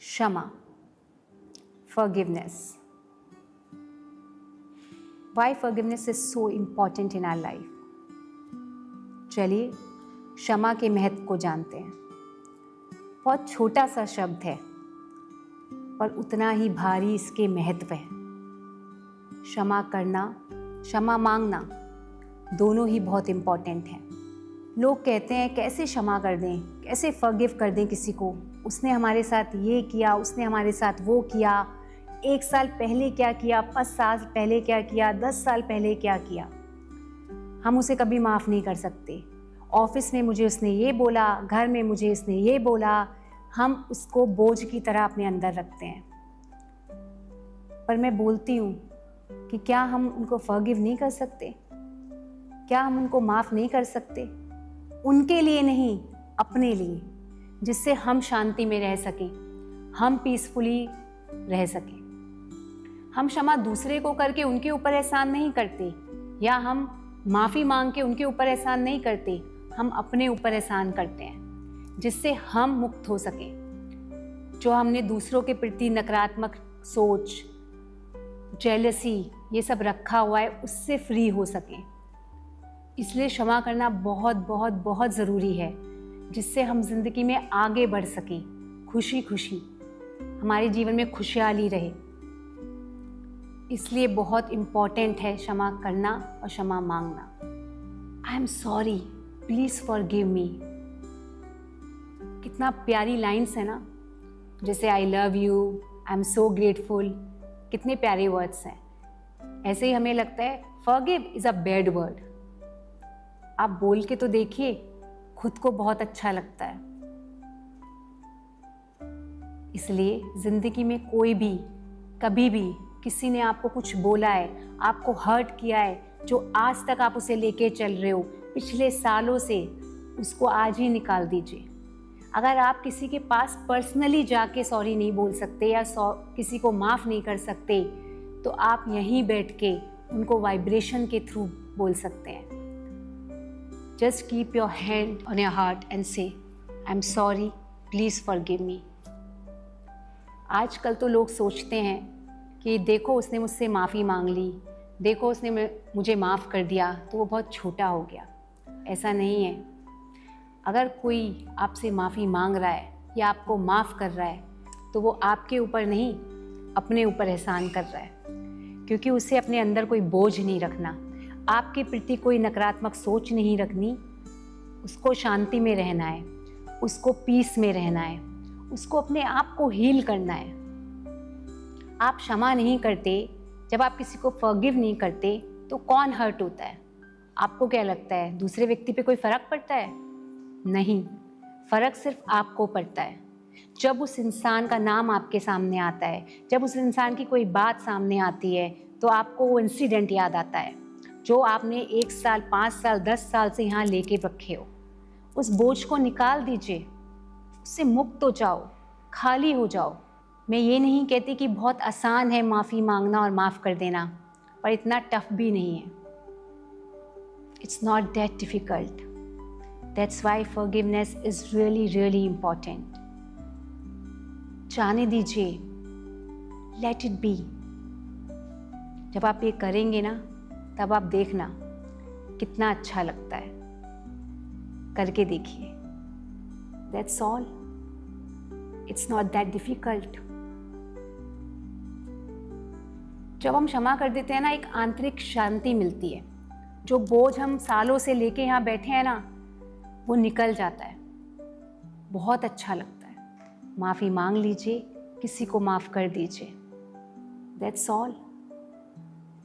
Shama, forgiveness. Why forgiveness is so important in our life? चलिए क्षमा के महत्व को जानते हैं। बहुत छोटा सा शब्द है पर उतना ही भारी इसके महत्व है। क्षमा करना, क्षमा मांगना दोनों ही बहुत इम्पॉर्टेंट हैं। लोग कहते हैं कैसे क्षमा कर दें, कैसे फॉरगिव कर दें किसी को, उसने हमारे साथ ये किया, उसने हमारे साथ वो किया, 1 साल पहले क्या किया, 5 साल पहले क्या किया, 10 साल पहले क्या किया। हम उसे कभी माफ़ नहीं कर सकते। ऑफिस में मुझे उसने ये बोला, घर में मुझे इसने ये बोला, हम उसको बोझ की तरह अपने अंदर रखते हैं। पर मैं बोलती हूँ कि क्या हम उनको फॉरगिव नहीं कर सकते? क्या हम उनको माफ़ नहीं कर सकते? उनके लिए नहीं, अपने लिए, जिससे हम शांति में रह सकें, हम पीसफुली रह सकें। हम क्षमा दूसरे को करके उनके ऊपर एहसान नहीं करते, या हम माफ़ी मांग के उनके ऊपर एहसान नहीं करते, हम अपने ऊपर एहसान करते हैं, जिससे हम मुक्त हो सकें। जो हमने दूसरों के प्रति नकारात्मक सोच, जेलसी, ये सब रखा हुआ है, उससे फ्री हो सकें। इसलिए क्षमा करना बहुत बहुत बहुत ज़रूरी है, जिससे हम जिंदगी में आगे बढ़ सकें, खुशी खुशी हमारे जीवन में खुशहाली रहे। इसलिए बहुत इम्पॉर्टेंट है क्षमा करना और क्षमा मांगना। I am sorry, please forgive me. कितना प्यारी लाइन्स है ना, जैसे I love you, I am so grateful, कितने प्यारे वर्ड्स हैं। ऐसे ही हमें लगता है forgive is a bad word. आप बोल के तो देखिए, खुद को बहुत अच्छा लगता है। इसलिए ज़िंदगी में कोई भी, कभी भी किसी ने आपको कुछ बोला है, आपको हर्ट किया है, जो आज तक आप उसे लेके चल रहे हो पिछले सालों से, उसको आज ही निकाल दीजिए। अगर आप किसी के पास पर्सनली जाके सॉरी नहीं बोल सकते या किसी को माफ़ नहीं कर सकते, तो आप यहीं बैठ के उनको वाइब्रेशन के थ्रू बोल सकते हैं। Just keep your hand on your heart and say, I'm sorry, please forgive me. आजकल तो लोग सोचते हैं कि देखो उसने मुझसे माफ़ी मांग ली, देखो उसने मुझे माफ़ कर दिया तो वो बहुत छोटा हो गया। ऐसा नहीं है। अगर कोई आपसे माफ़ी मांग रहा है या आपको माफ़ कर रहा है, तो वो आपके ऊपर नहीं, अपने ऊपर एहसान कर रहा है, क्योंकि उसे अपने अंदर कोई बोझ नहीं रखना, आपके प्रति कोई नकारात्मक सोच नहीं रखनी। उसको शांति में रहना है, उसको पीस में रहना है, उसको अपने आप को हील करना है। आप क्षमा नहीं करते, जब आप किसी को फॉरगिव नहीं करते, तो कौन हर्ट होता है? आपको क्या लगता है दूसरे व्यक्ति पे कोई फ़र्क पड़ता है? नहीं, फ़र्क सिर्फ आपको पड़ता है। जब उस इंसान का नाम आपके सामने आता है, जब उस इंसान की कोई बात सामने आती है, तो आपको वो इंसिडेंट याद आता है जो आपने 1 साल, 5 साल, 10 साल से यहाँ लेके रखे हो। उस बोझ को निकाल दीजिए, उससे मुक्त हो जाओ, खाली हो जाओ। मैं ये नहीं कहती कि बहुत आसान है माफ़ी मांगना और माफ़ कर देना, पर इतना टफ भी नहीं है। It's not that difficult. That's why forgiveness is really really important. जाने दीजिए, लेट इट बी। जब आप ये करेंगे ना, तब आप देखना कितना अच्छा लगता है। करके देखिए। That's all. It's not that difficult. जब हम क्षमा कर देते हैं ना, एक आंतरिक शांति मिलती है। जो बोझ हम सालों से लेके यहाँ बैठे हैं ना, वो निकल जाता है। बहुत अच्छा लगता है। माफ़ी मांग लीजिए, किसी को माफ़ कर दीजिए। That's all.